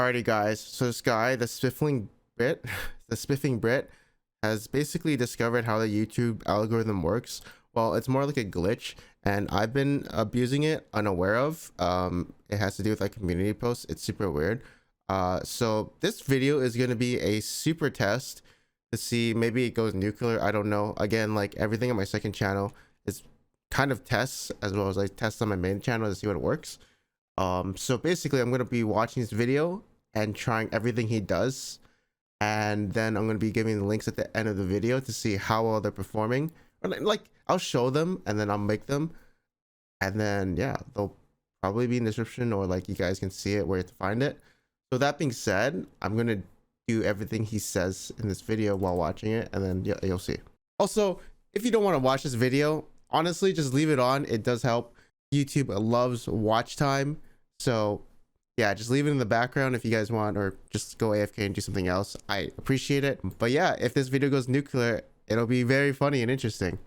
Alrighty guys, so this guy, the Spiffling Brit, the Spiffing Brit, has basically discovered how the YouTube algorithm works. Well, it's more like a glitch, and I've been abusing it unaware of. It has to do with like community posts. It's super weird. So this video is going to be a super test to see, maybe it goes nuclear, I don't know. Again, like everything on my second channel is kind of tests, as well as like tests on my main channel to see what it works. So basically I'm going to be watching this video and trying everything he does, and then I'm going to be giving the links at the end of the video to see how well they're performing. Or like I'll show them and then I'll make them, and then yeah, they'll probably be in the description, or like you guys can see it where to find it. So that being said, I'm going to do everything he says in this video while watching it, and then yeah, you'll see. Also, if you don't want to watch this video, honestly, just leave it on. It does help. YouTube loves watch time. So yeah, just leave it in the background if you guys want, or just go AFK and do something else. I appreciate it. But yeah, if this video goes nuclear, it'll be very funny and interesting.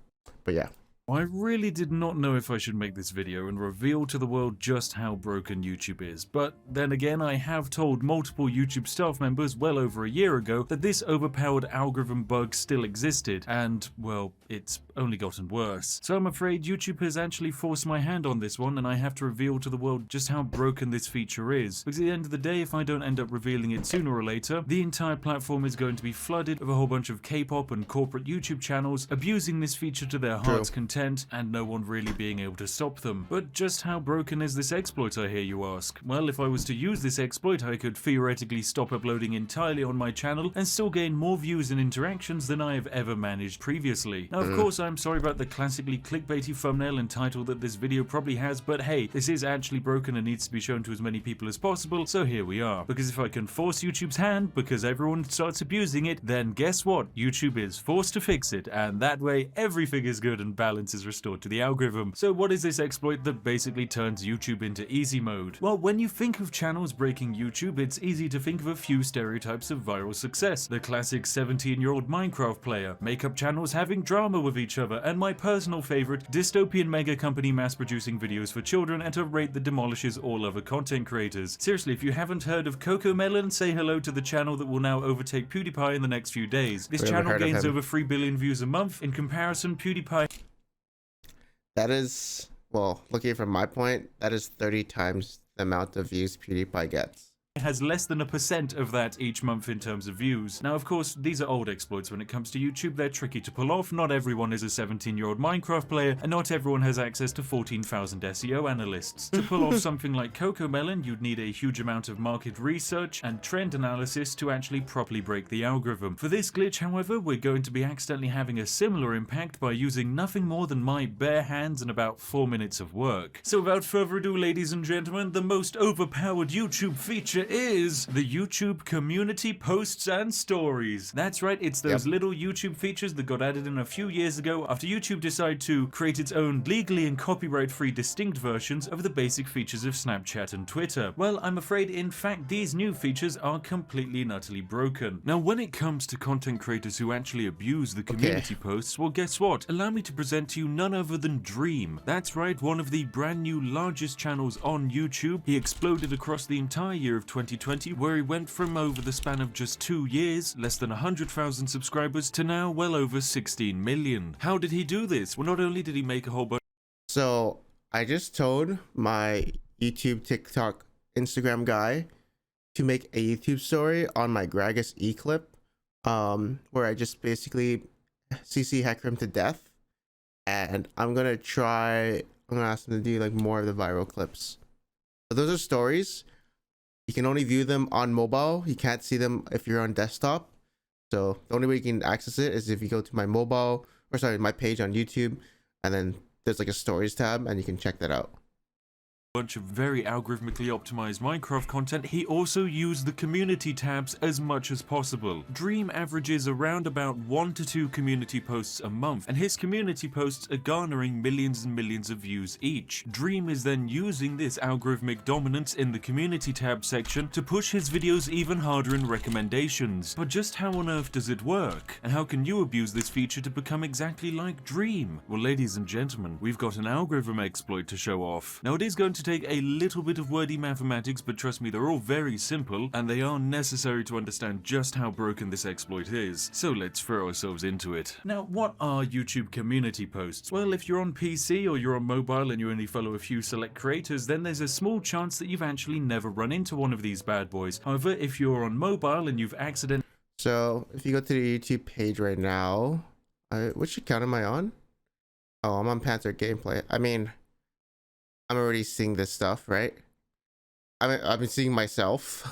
But yeah. I really did not know if I should make this video and reveal to the world just how broken YouTube is, but then again I have told multiple YouTube staff members well over a year ago that this overpowered algorithm bug still existed, and well, it's only gotten worse. So I'm afraid YouTube has actually forced my hand on this one, and I have to reveal to the world just how broken this feature is. Because at the end of the day, if I don't end up revealing it sooner or later, the entire platform is going to be flooded with a whole bunch of K-pop and corporate YouTube channels abusing this feature to their heart's content, and no one really being able to stop them. But just how broken is this exploit, I hear you ask? Well, if I was to use this exploit, I could theoretically stop uploading entirely on my channel and still gain more views and interactions than I have ever managed previously. Now, of course, I'm sorry about the classically clickbaity thumbnail and title that this video probably has, but hey, this is actually broken and needs to be shown to as many people as possible, so here we are. Because if I can force YouTube's hand because everyone starts abusing it, then guess what? YouTube is forced to fix it, and that way everything is good and balance is restored to the algorithm. So what is this exploit that basically turns YouTube into easy mode? Well, when you think of channels breaking YouTube, it's easy to think of a few stereotypes of viral success. The classic 17-year-old Minecraft player, makeup channels having drama with each other, and my personal favorite, dystopian mega company mass-producing videos for children at a rate that demolishes all other content creators. Seriously, if you haven't heard of Cocomelon, say hello to the channel that will now overtake PewDiePie in the next few days. This channel gains over 3 billion views a month. In comparison, PewDiePie... That is, well, looking from my point, that is 30 times the amount of views PewDiePie gets. Has less than 1% of that each month in terms of views. Now, of course, these are old exploits when it comes to YouTube. They're tricky to pull off. Not everyone is a 17-year-old Minecraft player, and not everyone has access to 14,000 SEO analysts. To pull off something like Cocomelon, you'd need a huge amount of market research and trend analysis to actually properly break the algorithm. For this glitch, however, we're going to be accidentally having a similar impact by using nothing more than my bare hands and about 4 minutes of work. So without further ado, ladies and gentlemen, the most overpowered YouTube feature is the YouTube community posts and stories. That's right, it's those little YouTube features that got added in a few years ago after YouTube decided to create its own legally and copyright-free distinct versions of the basic features of Snapchat and Twitter. Well, I'm afraid in fact these new features are completely and utterly broken. Now, when it comes to content creators who actually abuse the community posts, well, guess what? Allow me to present to you none other than Dream. That's right, one of the brand new largest channels on YouTube. He exploded across the entire year of 2020, where he went from, over the span of just 2 years, less than 100,000 subscribers to now well over 16 million. How did he do this? Well, not only did he make a whole bunch... So I just told my YouTube, TikTok, Instagram guy to make a YouTube story on my Gragas E clip, where I just basically CC hacker him to death, and I'm gonna ask him to do like more of the viral clips. So those are stories. You can only view them on mobile. You can't see them if you're on desktop. So the only way you can access it is if you go to my my page on YouTube, and then there's like a stories tab, and you can check that out. Bunch of very algorithmically optimized Minecraft content. He also used the community tabs as much as possible. Dream averages around about 1 to 2 community posts a month, and his community posts are garnering millions and millions of views each. Dream is then using this algorithmic dominance in the community tab section to push his videos even harder in recommendations. But just how on earth does it work? And how can you abuse this feature to become exactly like Dream? Well, ladies and gentlemen, we've got an algorithm exploit to show off. Now, it is going to to take a little bit of wordy mathematics, but trust me, they're all very simple, and they are necessary to understand just how broken this exploit is. So let's throw ourselves into it. Now, what are YouTube community posts? Well, if you're on PC or you're on mobile and you only follow a few select creators, then there's a small chance that you've actually never run into one of these bad boys. However, if you're on mobile and you've accidentally... So if you go to the YouTube page right now, which account am I on? Oh, I'm on Panther Gameplay. I mean, I'm already seeing this stuff, right? I've been seeing myself.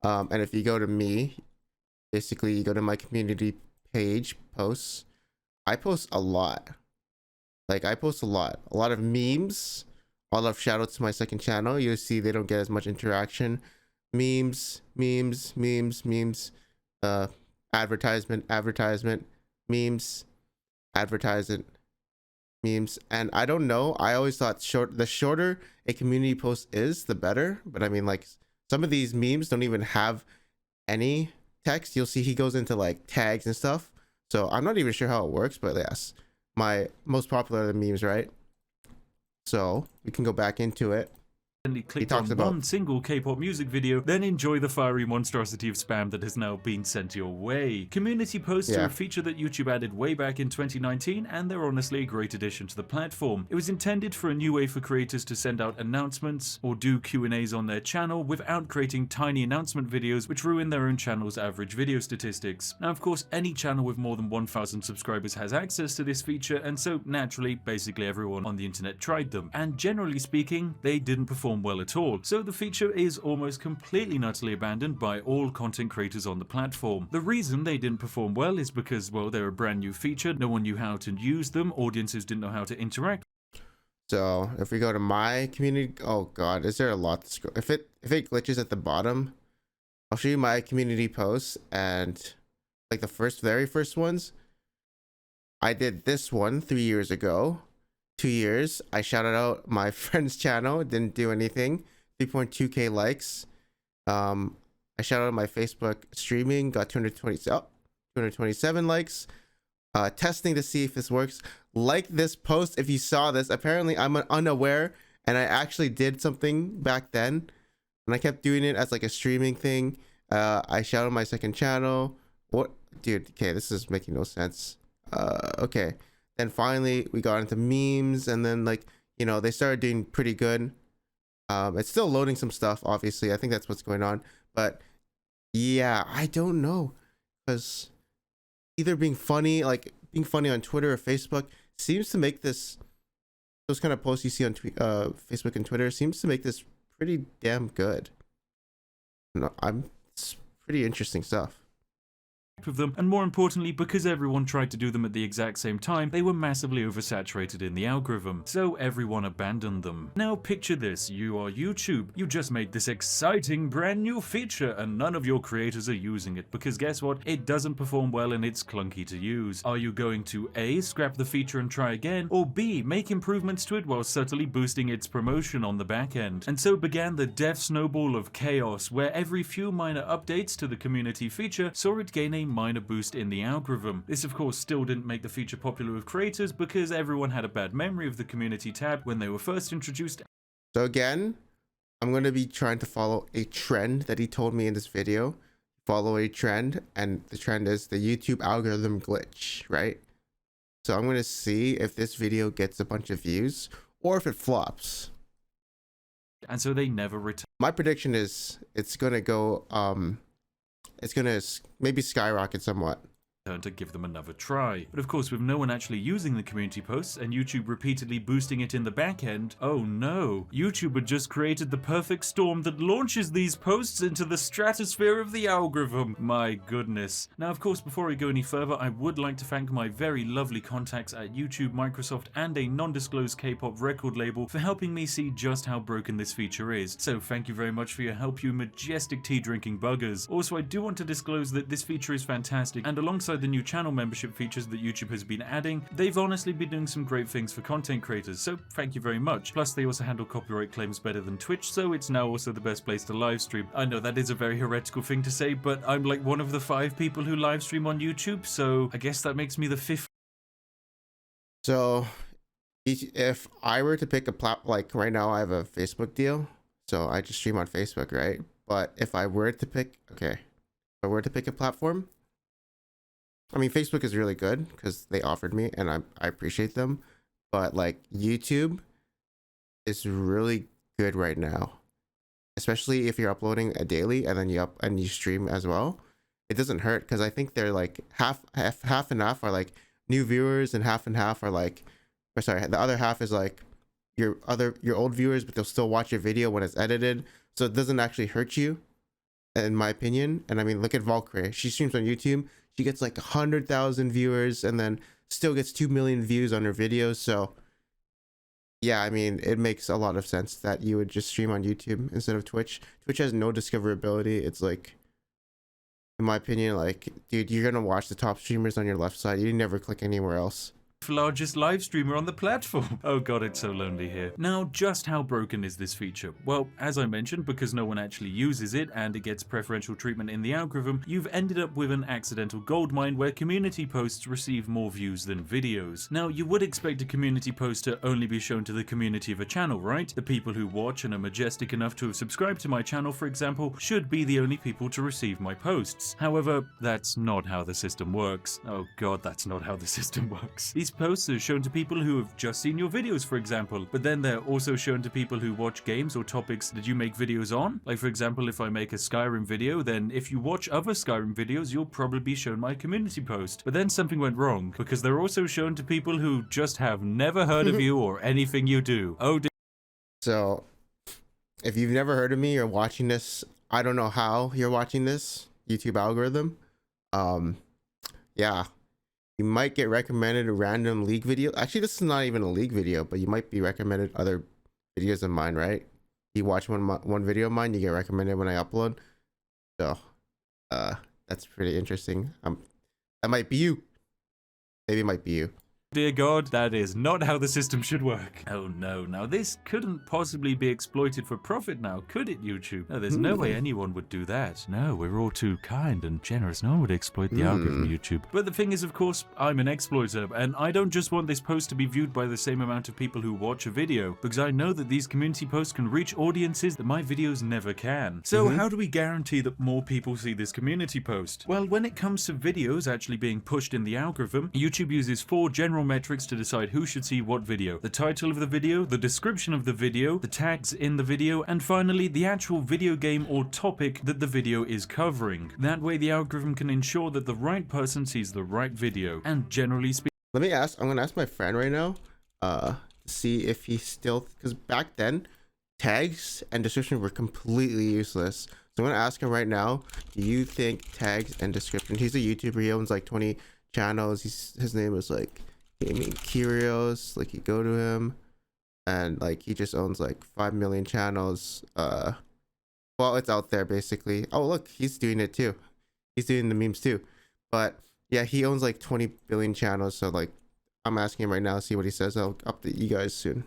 And if you go to me, basically you go to my community page, posts. I post a lot. Like, I post a lot of memes. A lot of shout outs to my second channel. You'll see they don't get as much interaction. Memes, advertisement, memes, advertisement, memes. And I don't know, I always thought the shorter a community post is, the better. But I mean, like, some of these memes don't even have any text. You'll see he goes into like tags and stuff. So I'm not even sure how it works, but yes, my most popular are the memes, right? So we can go back into it. Click on one single K-pop music video, then enjoy the fiery monstrosity of spam that has now been sent your way. Community posts are a feature that YouTube added way back in 2019, and they're honestly a great addition to the platform. It was intended for a new way for creators to send out announcements or do Q&As on their channel without creating tiny announcement videos which ruin their own channel's average video statistics. Now, of course, any channel with more than 1,000 subscribers has access to this feature, and so naturally, basically everyone on the internet tried them. And generally speaking, they didn't perform well at all, so the feature is almost completely and utterly abandoned by all content creators on the platform. The reason they didn't perform well is because, well, they're a brand new feature, no one knew how to use them, audiences didn't know how to interact. So if we go to my community, oh god, is there a lot to scroll? If it glitches at the bottom, I'll show you my community posts, and like the very first ones, I did this one 3 years ago. 2 years, I shouted out my friend's channel, didn't do anything. 3.2k likes. I shouted out my Facebook streaming, got 227 likes. Testing to see if this works. Like this post if you saw this. Apparently I'm unaware, and I actually did something back then, and I kept doing it as like a streaming thing. I shouted out my second channel. What, dude? Okay, this is making no sense. Okay. Then finally we got into memes, and then, like, you know, they started doing pretty good. It's still loading some stuff, obviously. I think that's what's going on. But yeah, I don't know, because either being funny on Twitter or Facebook seems to make this, those kind of posts you see on Facebook and Twitter seems to make this pretty damn good. No, it's pretty interesting stuff. Of them, and more importantly, because everyone tried to do them at the exact same time, they were massively oversaturated in the algorithm, so everyone abandoned them. Now picture this, you are YouTube, you just made this exciting brand new feature, and none of your creators are using it, because guess what, it doesn't perform well and it's clunky to use. Are you going to A, scrap the feature and try again, or B, make improvements to it while subtly boosting its promotion on the back end? And so began the death snowball of chaos, where every few minor updates to the community feature saw it gain a minor boost in the algorithm. This of course still didn't make the feature popular with creators, because everyone had a bad memory of the community tab when they were first introduced. So again, I'm going to be trying to follow a trend that he told me in this video. Follow a trend, and the trend is the YouTube algorithm glitch, right? So I'm going to see if this video gets a bunch of views or if it flops. And so they never returned. My prediction is it's going to go it's gonna maybe skyrocket somewhat. To give them another try. But of course, with no one actually using the community posts and YouTube repeatedly boosting it in the back end, oh no, YouTube had just created the perfect storm that launches these posts into the stratosphere of the algorithm. My goodness. Now, of course, before I go any further, I would like to thank my very lovely contacts at YouTube, Microsoft, and a non-disclosed K-pop record label for helping me see just how broken this feature is. So thank you very much for your help, you majestic tea-drinking buggers. Also, I do want to disclose that this feature is fantastic, and alongside the new channel membership features that YouTube has been adding, they've honestly been doing some great things for content creators, so thank you very much. Plus, they also handle copyright claims better than Twitch, so it's now also the best place to live stream. I know that is a very heretical thing to say, but I'm like one of the 5 people who live stream on YouTube, so I guess that makes me the 5th. So If I were to pick a like right now I have a Facebook deal, so I just stream on Facebook, right? But if I were to pick, okay, if I were to pick a platform, I mean, Facebook is really good because they offered me and I appreciate them, but like YouTube is really good right now, especially if you're uploading a daily and then you stream as well. It doesn't hurt because I think they're like half and half are like new viewers and half are like, or sorry, the other half is like your old viewers, but they'll still watch your video when it's edited, so it doesn't actually hurt you, in my opinion. And I mean, look at Valkyrie. She streams on YouTube. She gets like 100,000 viewers and then still gets 2 million views on her videos. So yeah, I mean, it makes a lot of sense that you would just stream on YouTube instead of Twitch. Twitch has no discoverability. It's like, in my opinion, like, dude, you're gonna watch the top streamers on your left side. You never click anywhere else. Largest live streamer on the platform. Oh god, it's so lonely here. Now, just how broken is this feature? Well, as I mentioned, because no one actually uses it and it gets preferential treatment in the algorithm, you've ended up with an accidental goldmine where community posts receive more views than videos. Now, you would expect a community post to only be shown to the community of a channel, right? The people who watch and are majestic enough to have subscribed to my channel, for example, should be the only people to receive my posts. However, that's not how the system works. Oh god, that's not how the system works. These posts are shown to people who have just seen your videos, for example, but then they're also shown to people who watch games or topics that you make videos on. Like, for example, if I make a Skyrim video, then if you watch other Skyrim videos, you'll probably be shown my community post. But then something went wrong, because they're also shown to people who just have never heard of you or anything you do. Oh dear. So if you've never heard of me, you're watching this, I don't know how you're watching this YouTube algorithm. Yeah, you might get recommended a random league video. Actually, this is not even a league video, but you might be recommended other videos of mine, right? You watch one video of mine, you get recommended when I upload. So that's pretty interesting. That might be you. Maybe it might be you. Dear God, that is not how the system should work. Oh no, now this couldn't possibly be exploited for profit now, could it, YouTube? No, there's no way anyone would do that. No, we're all too kind and generous. No one would exploit the algorithm, YouTube. But the thing is, of course, I'm an exploiter, and I don't just want this post to be viewed by the same amount of people who watch a video, because I know that these community posts can reach audiences that my videos never can. So how do we guarantee that more people see this community post? Well, when it comes to videos actually being pushed in the algorithm, YouTube uses 4 general metrics to decide who should see what video: the title of the video, the description of the video, the tags in the video, and finally the actual video game or topic that the video is covering. That way the algorithm can ensure that the right person sees the right video. And generally speaking, let me ask, I'm gonna ask my friend right now to see if he still, because back then tags and description were completely useless. So I'm gonna ask him right now, do you think tags and description, he's a YouTuber, he owns like 20 channels, his name is like Gaming Curios, like you go to him and like he just owns like 5 million channels. Well, it's out there basically. Oh look, he's doing it too, he's doing the memes too. But yeah, he owns like 20 billion channels, so like I'm asking him right now, see what he says. I'll update you guys soon.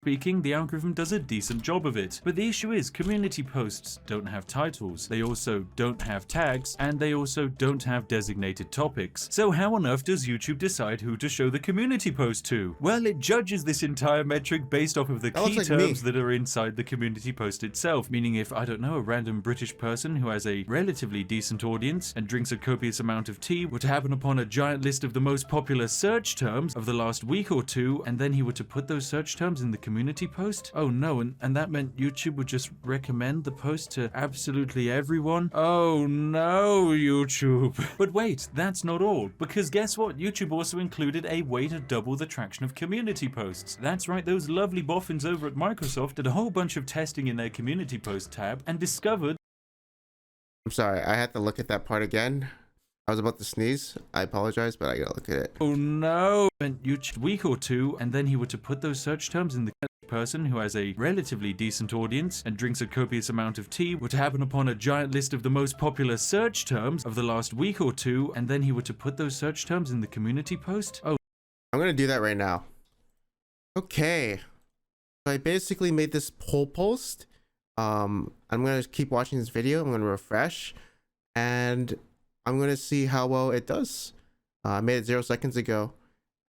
the algorithm does a decent job of it. But the issue is, community posts don't have titles, they also don't have tags, and they also don't have designated topics. So how on earth does YouTube decide who to show the community post to? Well, it judges this entire metric based off of the key terms that are inside the community post itself, meaning if, I don't know, a random British person who has a relatively decent audience and drinks a copious amount of tea were to happen upon a giant list of the most popular search terms of the last week or two, and then he were to put those search terms in the community post? Oh no, and that meant YouTube would just recommend the post to absolutely everyone? Oh no, YouTube. But wait, that's not all, because guess what? YouTube also included a way to double the traction of community posts. That's right, those lovely boffins over at Microsoft did a whole bunch of testing in their community post tab and discovered... I'm sorry, I had to look at that part again. I was about to sneeze. I apologize, but I gotta look at it. Oh no, meant YouTube week or two, and then he were to put those search terms in the person who has a relatively decent audience and drinks a copious amount of tea were to happen upon a giant list of the most popular search terms of the last week or two, and then he were to put those search terms in the community post? Oh, I'm gonna do that right now. Okay, so I basically made this poll post. I'm gonna keep watching this video. I'm gonna refresh, and I'm gonna see how well it does. I made it 0 seconds ago,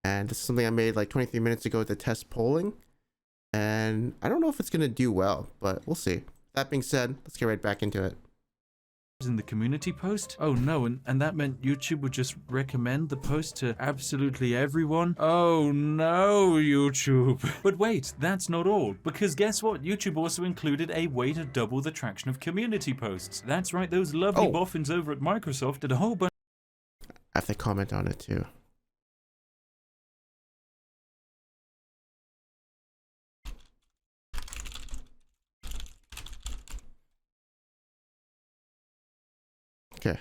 And this is something I made like 23 minutes ago to test polling. And I don't know if it's going to do well, but we'll see. That being said, let's get right back into it. In the community post? Oh no, and that meant YouTube would just recommend the post to absolutely everyone? Oh no, YouTube. But wait, that's not all, because guess what? YouTube also included a way to double the traction of community posts. That's right, those lovely boffins over at Microsoft did a whole bunch. I have to comment on it too. Okay.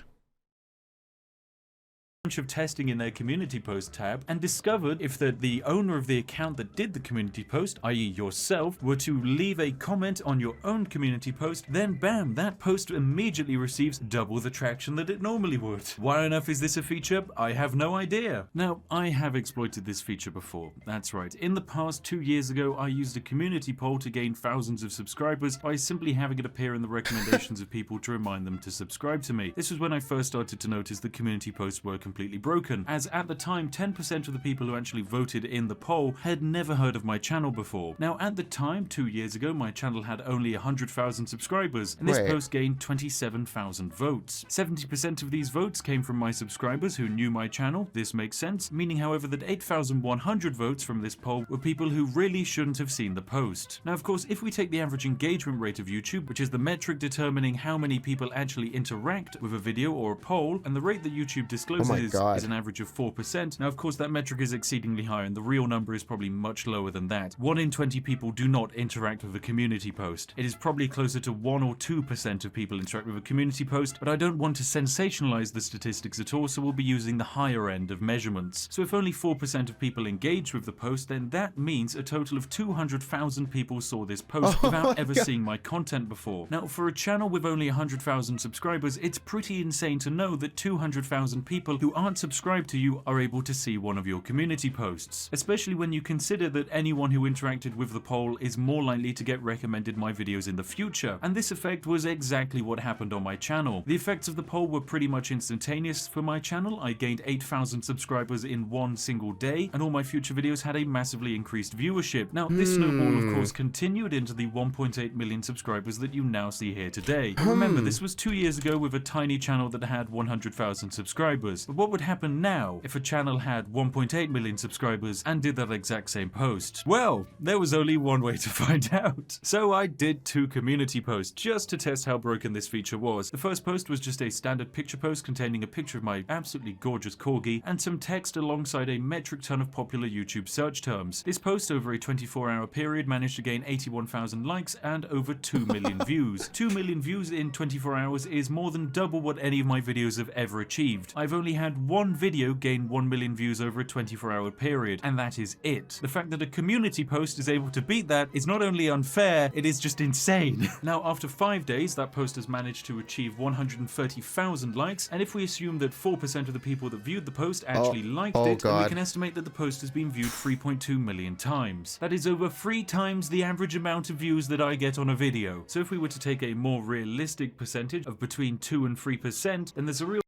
Of testing in their community post tab and discovered if the owner of the account that did the community post, i.e. yourself, were to leave a comment on your own community post, then bam, that post immediately receives double the traction that it normally would. Why on earth is this a feature? I have no idea. Now, I have exploited this feature before. That's right. In the past 2 years ago, I used a community poll to gain thousands of subscribers by simply having it appear in the recommendations of people to remind them to subscribe to me. This was when I first started to notice the community posts were completely broken, as at the time 10% of the people who actually voted in the poll had never heard of my channel before. Now at the time, 2 years ago, my channel had only 100,000 subscribers, and this post gained 27,000 votes. 70% of these votes came from my subscribers who knew my channel. This makes sense, meaning however that 8,100 votes from this poll were people who really shouldn't have seen the post. Now of course, if we take the average engagement rate of YouTube, which is the metric determining how many people actually interact with a video or a poll, and the rate that YouTube discloses is an average of 4%. Now of course that metric is exceedingly high and the real number is probably much lower than that. 1 in 20 people do not interact with a community post. It is probably closer to 1 or 2% of people interact with a community post, but I don't want to sensationalize the statistics at all, so we'll be using the higher end of measurements. So if only 4% of people engage with the post, then that means a total of 200,000 people saw this post without ever seeing my content before. Now for a channel with only 100,000 subscribers, it's pretty insane to know that 200,000 people who aren't subscribed to you are able to see one of your community posts, especially when you consider that anyone who interacted with the poll is more likely to get recommended my videos in the future, and this effect was exactly what happened on my channel. The effects of the poll were pretty much instantaneous for my channel. I gained 8,000 subscribers in one single day, and all my future videos had a massively increased viewership. Now this snowball of course continued into the 1.8 million subscribers that you now see here today. Remember, this was 2 years ago with a tiny channel that had 100,000 subscribers, but what would happen now if a channel had 1.8 million subscribers and did that exact same post? Well, there was only one way to find out. So I did 2 community posts just to test how broken this feature was. The first post was just a standard picture post containing a picture of my absolutely gorgeous corgi and some text alongside a metric ton of popular YouTube search terms. This post over a 24-hour period managed to gain 81,000 likes and over 2 million views. 2 million views in 24 hours is more than double what any of my videos have ever achieved. I've only had one video gain 1 million views over a 24-hour period, and that is it. The fact that a community post is able to beat that is not only unfair, it is just insane. Now after 5 days, that post has managed to achieve 130,000 likes, and if we assume that 4% of the people that viewed the post actually liked it, then we can estimate that the post has been viewed 3.2 million times. That is over 3 times the average amount of views that I get on a video. So if we were to take a more realistic percentage of between 2 and 3%, then there's a real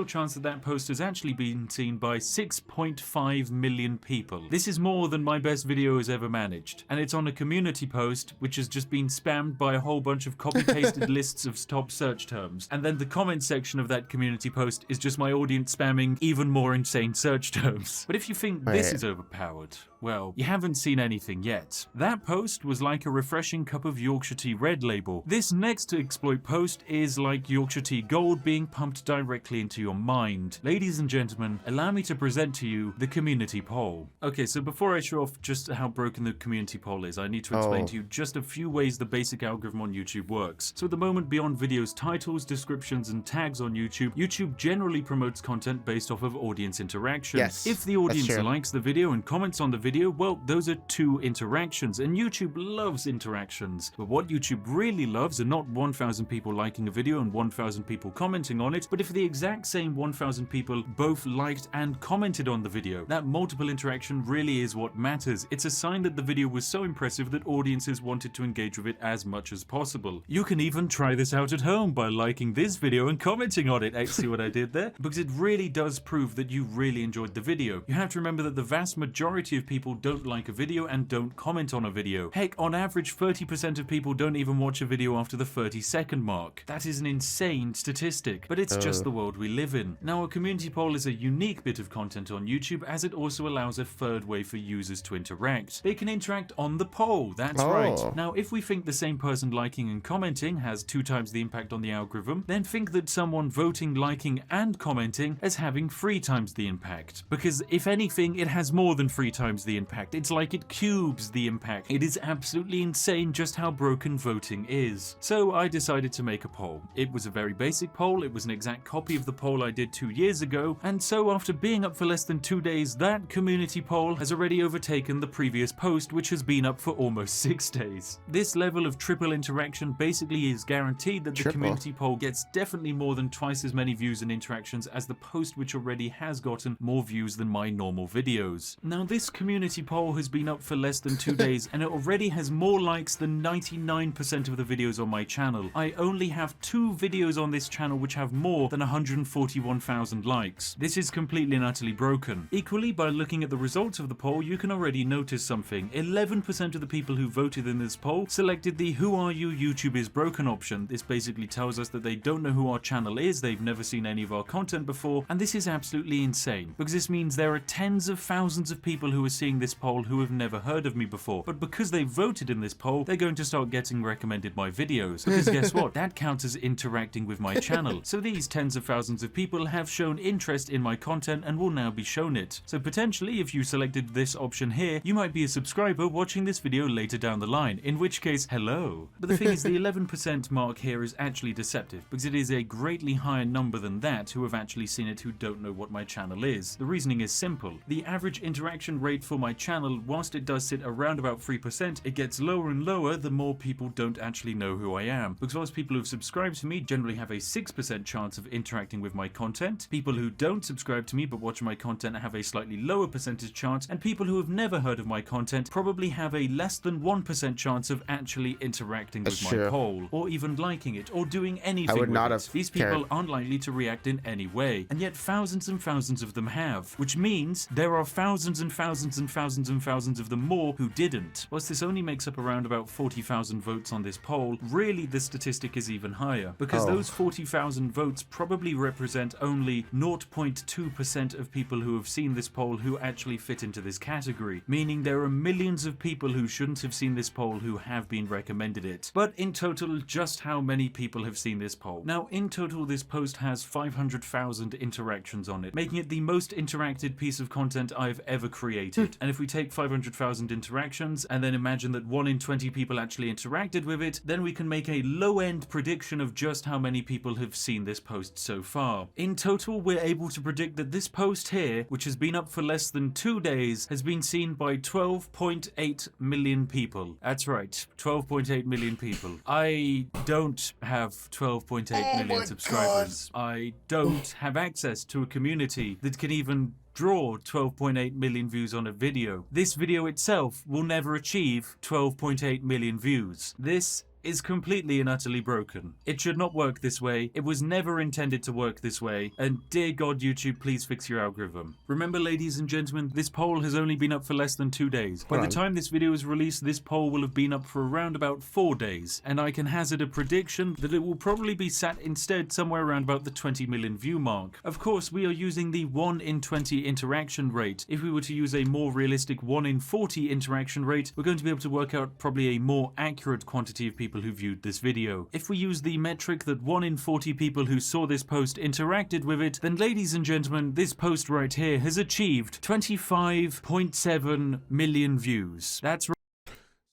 chance that that post has actually been seen by 6.5 million people. This is more than my best video has ever managed, and it's on a community post which has just been spammed by a whole bunch of copy-pasted lists of top search terms, and then the comment section of that community post is just my audience spamming even more insane search terms. But if you think this is overpowered, well, you haven't seen anything yet. That post was like a refreshing cup of Yorkshire tea red label. This next exploit post is like Yorkshire tea gold being pumped directly into your mind. Ladies and gentlemen, allow me to present to you the community poll. Okay, so before I show off just how broken the community poll is, I need to explain to you just a few ways the basic algorithm on YouTube works. So at the moment, beyond videos' titles, descriptions, and tags on YouTube, YouTube generally promotes content based off of audience interaction. If the audience likes the video and comments on the video, well, those are 2 interactions, and YouTube loves interactions. But what YouTube really loves are not 1,000 people liking a video and 1,000 people commenting on it, but if the exact same 1,000 people both liked and commented on the video. That multiple interaction really is what matters. It's a sign that the video was so impressive that audiences wanted to engage with it as much as possible. You can even try this out at home by liking this video and commenting on it. See what I did there? Because it really does prove that you really enjoyed the video. You have to remember that the vast majority of people don't like a video and don't comment on a video. Heck, on average 30% of people don't even watch a video after the 30-second mark. That is an insane statistic, but it's just the world we live in. Now, a community poll is a unique bit of content on YouTube, as it also allows a third way for users to interact. They can interact on the poll, that's right. Now, if we think the same person liking and commenting has 2 times the impact on the algorithm, then think that someone voting, liking, and commenting as having 3 times the impact. Because if anything, it has more than 3 times the impact. It's like it cubes the impact. It is absolutely insane just how broken voting is. So I decided to make a poll. It was a very basic poll. It was an exact copy of the poll I did 2 years ago. And so after being up for less than 2 days, that community poll has already overtaken the previous post, which has been up for almost 6 days. This level of triple interaction basically is guaranteed that the community poll gets definitely more than twice as many views and interactions as the post, which already has gotten more views than my normal videos. Now, this community poll has been up for less than 2 days and it already has more likes than 99% of the videos on my channel. I only have 2 videos on this channel which have more than 141,000 likes. This is completely and utterly broken. Equally, by looking at the results of the poll, you can already notice something. 11% of the people who voted in this poll selected the "Who are you? YouTube is broken" option. This basically tells us that they don't know who our channel is, they've never seen any of our content before, and this is absolutely insane, because this means there are tens of thousands of people who are seeing this poll who have never heard of me before, but because they voted in this poll, they're going to start getting recommended my videos, because guess what? That counts as interacting with my channel. So these tens of thousands of people have shown interest in my content and will now be shown it. So potentially, if you selected this option here, you might be a subscriber watching this video later down the line, in which case, hello. But the thing is, the 11% mark here is actually deceptive, because it is a greatly higher number than that who have actually seen it who don't know what my channel is. The reasoning is simple. The average interaction rate for my channel, whilst it does sit around about 3%, it gets lower and lower the more people don't actually know who I am. Because whilst people who've subscribed to me generally have a 6% chance of interacting with my content, people who don't subscribe to me but watch my content have a slightly lower percentage chance, and people who have never heard of my content probably have a less than 1% chance of actually interacting with my poll, or even liking it, or doing anything with it. These people aren't likely to react in any way, and yet thousands and thousands of them have, which means there are thousands and thousands and thousands and thousands of them more who didn't. Whilst this only makes up around about 40,000 votes on this poll, really the statistic is even higher, because those 40,000 votes probably represent only 0.2% of people who have seen this poll who actually fit into this category, meaning there are millions of people who shouldn't have seen this poll who have been recommended it. But in total, just how many people have seen this poll? Now, in total, this post has 500,000 interactions on it, making it the most interacted piece of content I've ever created. And if we take 500,000 interactions and then imagine that 1 in 20 people actually interacted with it, then we can make a low-end prediction of just how many people have seen this post so far. In total, we're able to predict that this post here, which has been up for less than 2 days, has been seen by 12.8 million people. That's right, 12.8 million people. I don't have 12.8 million subscribers. I don't have access to a community that can even draw 12.8 million views on a video. This video itself will never achieve 12.8 million views. This is completely and utterly broken. It should not work this way. It was never intended to work this way. And dear God, YouTube, please fix your algorithm. Remember, ladies and gentlemen, this poll has only been up for less than 2 days. By the time this video is released, this poll will have been up for around about 4 days. And I can hazard a prediction that it will probably be sat instead somewhere around about the 20 million view mark. Of course, we are using the 1 in 20 interaction rate. If we were to use a more realistic 1 in 40 interaction rate, we're going to be able to work out probably a more accurate quantity of people who viewed this video. If we use the metric that 1 in 40 people who saw this post interacted with it, then ladies and gentlemen, this post right here has achieved 25.7 million views. That's right.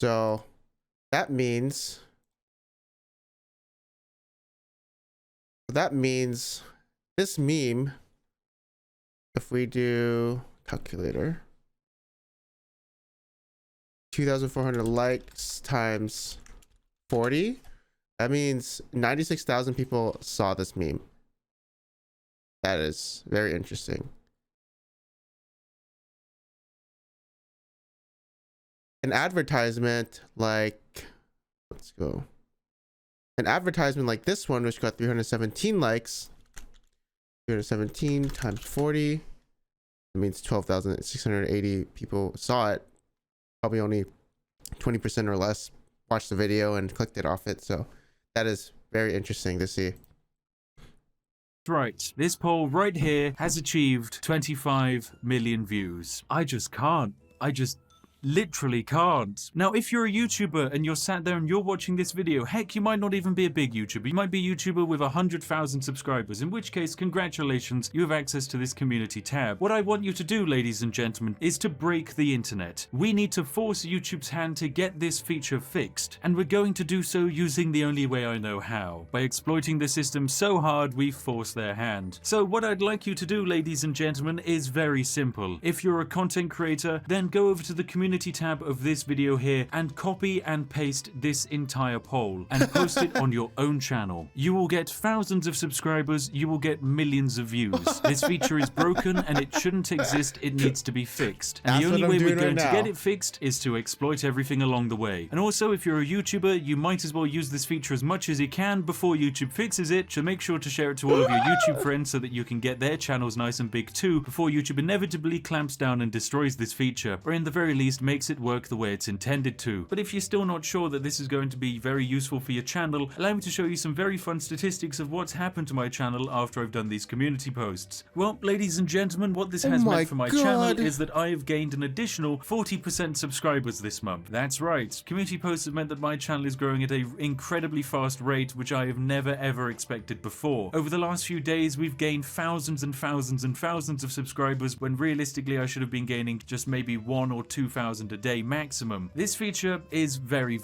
So that means this meme, if we do calculator, 2,400 likes times 40, that means 96,000 people saw this meme. That is very interesting. An advertisement like, let's go. An advertisement like this one, which got 317 likes, 317 times 40, that means 12,680 people saw it. Probably only 20% or less watched the video and clicked it off it. So that is very interesting to see. Right, this poll right here has achieved 25 million views. I just can't. I just literally can't. Now, if you're a YouTuber and you're sat there and you're watching this video, heck, you might not even be a big YouTuber. You might be a YouTuber with 100,000 subscribers, in which case, congratulations, you have access to this community tab. What I want you to do, ladies and gentlemen, is to break the internet. We need to force YouTube's hand to get this feature fixed, and we're going to do so using the only way I know how, by exploiting the system so hard we force their hand. So what I'd like you to do, ladies and gentlemen, is very simple. If you're a content creator, then go over to the community tab of this video here and copy and paste this entire poll and post it on your own channel. You will get thousands of subscribers, you will get millions of views. This feature is broken and it shouldn't exist, it needs to be fixed. And the only way we're going to get it fixed is to exploit everything along the way. And also, if you're a YouTuber, you might as well use this feature as much as you can before YouTube fixes it, so make sure to share it to all of your YouTube friends so that you can get their channels nice and big too, before YouTube inevitably clamps down and destroys this feature, or in the very least makes it work the way it's intended to. But if you're still not sure that this is going to be very useful for your channel, allow me to show you some very fun statistics of what's happened to my channel after I've done these community posts. Well, ladies and gentlemen, what this has meant for my channel is that I have gained an additional 40% subscribers this month. That's right, community posts have meant that my channel is growing at an incredibly fast rate, which I have never ever expected before. Over the last few days, we've gained thousands and thousands and thousands of subscribers, when realistically I should have been gaining just maybe 1,000 or 2,000 a day maximum. This feature is very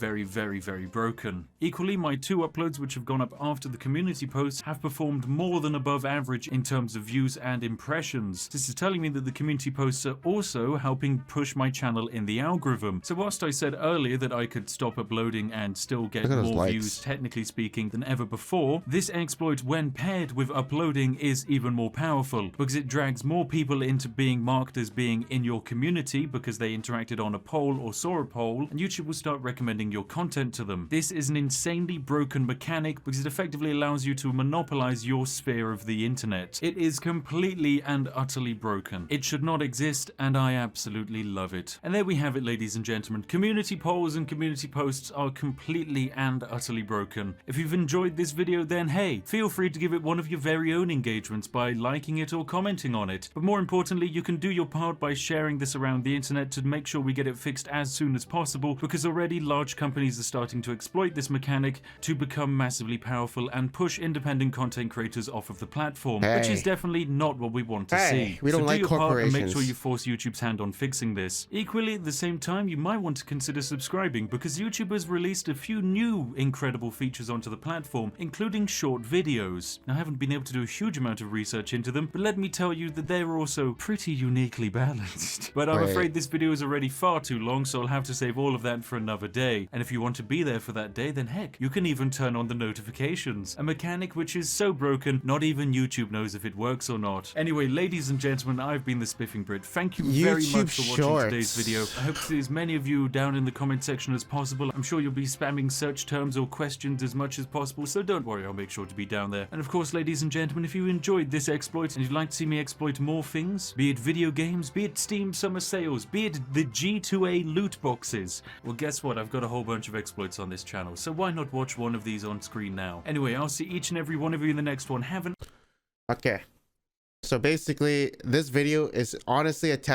broken. Equally, my 2 uploads which have gone up after the community posts have performed more than above average in terms of views and impressions. This is telling me that the community posts are also helping push my channel in the algorithm. So whilst I said earlier that I could stop uploading and still get more views, technically speaking, than ever before, this exploit, when paired with uploading, is even more powerful, because it drags more people into being marked as being in your community because they interacted on a poll or saw a poll, and YouTube will start recommending your content to them. This is an insanely broken mechanic because it effectively allows you to monopolize your sphere of the internet. It is completely and utterly broken. It should not exist, and I absolutely love it. And there we have it, ladies and gentlemen. Community polls and community posts are completely and utterly broken. If you've enjoyed this video, then hey, feel free to give it one of your very own engagements by liking it or commenting on it. But more importantly, you can do your part by sharing this around the internet to make sure we get it fixed as soon as possible, because already large companies are starting to exploit this mechanic to become massively powerful and push independent content creators off of the platform, which is definitely not what we want to see. We don't so like do your part and corporations. make sure you force YouTube's hand on fixing this. Equally, at the same time, you might want to consider subscribing, because YouTube has released a few new incredible features onto the platform, including short videos. Now, I haven't been able to do a huge amount of research into them, but let me tell you that they're also pretty uniquely balanced. But I'm afraid this video is already far too long, so I'll have to save all of that for another day. And if you want to be there for that day, then heck, you can even turn on the notifications. A mechanic which is so broken, not even YouTube knows if it works or not. Anyway, ladies and gentlemen, I've been the Spiffing Brit. Thank you very much for watching today's video. I hope to see as many of you down in the comment section as possible. I'm sure you'll be spamming search terms or questions as much as possible, so don't worry, I'll make sure to be down there. And of course, ladies and gentlemen, if you enjoyed this exploit and you'd like to see me exploit more things, be it video games, be it Steam summer sales, be it the G2A loot boxes, well, guess what? I've got a whole bunch of exploits on this channel, so why not watch one of these on screen now? Anyway, I'll see each and every one of you in the next one. Okay. So basically, this video is honestly a test